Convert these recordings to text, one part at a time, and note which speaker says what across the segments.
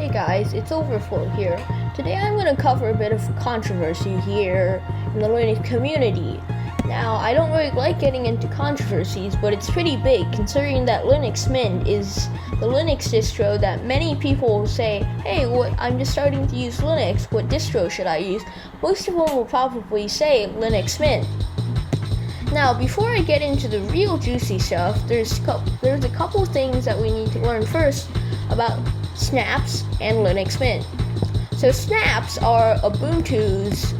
Speaker 1: Hey guys, it's Overflow here. Today I'm going to cover a bit of controversy here in the Linux community. Now, I don't really like getting into controversies, but it's pretty big considering that Linux Mint is the Linux distro that many people will say, hey, I'm just starting to use Linux, what distro should I use? Most of them will probably say Linux Mint. Now, before I get into the real juicy stuff, there's a couple things that we need to learn first about snaps and Linux Mint. So snaps are Ubuntu's,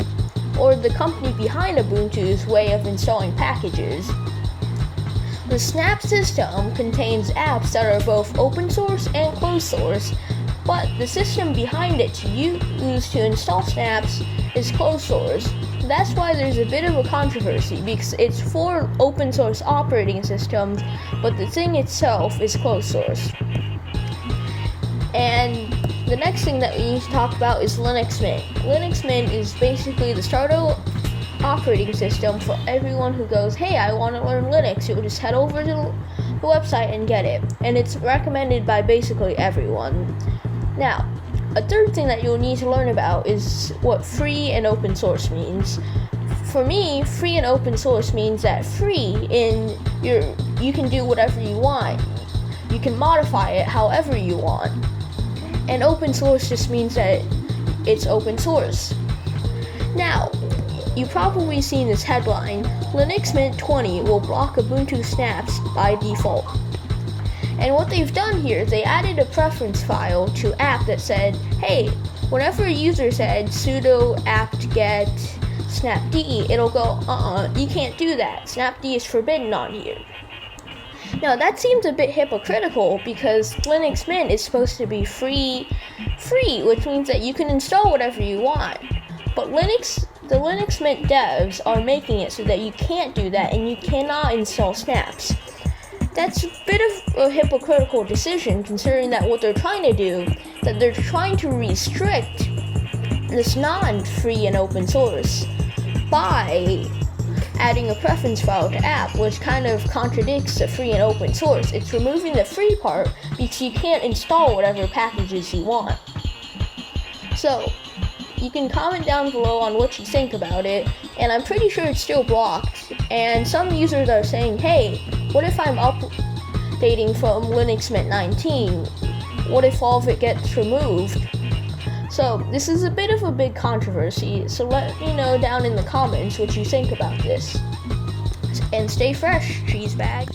Speaker 1: or the company behind Ubuntu's, way of installing packages. The snap system contains apps that are both open source and closed source, but the system behind it to use to install snaps is closed source. That's why there's a bit of a controversy, because it's for open source operating systems, but the thing itself is closed source. And the next thing that we need to talk about is Linux Mint. Linux Mint is basically the starter operating system for everyone who goes, hey, I want to learn Linux. You'll just head over to the website and get it. And it's recommended by basically everyone. Now, a third thing that you'll need to learn about is what free and open source means. For me, free and open source means that free you can do whatever you want. You can modify it however you want. And open source just means that it's open source. Now, you've probably seen this headline, Linux Mint 20 will block Ubuntu snaps by default. And what they've done here, they added a preference file to app that said, hey, whenever a user said sudo apt-get snapd, it'll go, you can't do that. Snapd is forbidden on here. Now that seems a bit hypocritical because Linux Mint is supposed to be free, which means that you can install whatever you want. But the Linux Mint devs are making it so that you can't do that and you cannot install snaps. That's a bit of a hypocritical decision considering that what they're trying to do, that they're trying to restrict this non-free and open source by adding a preference file to app, which kind of contradicts the free and open source. It's removing the free part because you can't install whatever packages you want. So, you can comment down below on what you think about it, and I'm pretty sure it's still blocked. And some users are saying, hey, what if I'm updating from Linux Mint 19? What if all of it gets removed? So, this is a bit of a big controversy, so let me know down in the comments what you think about this. And stay fresh, cheese bag.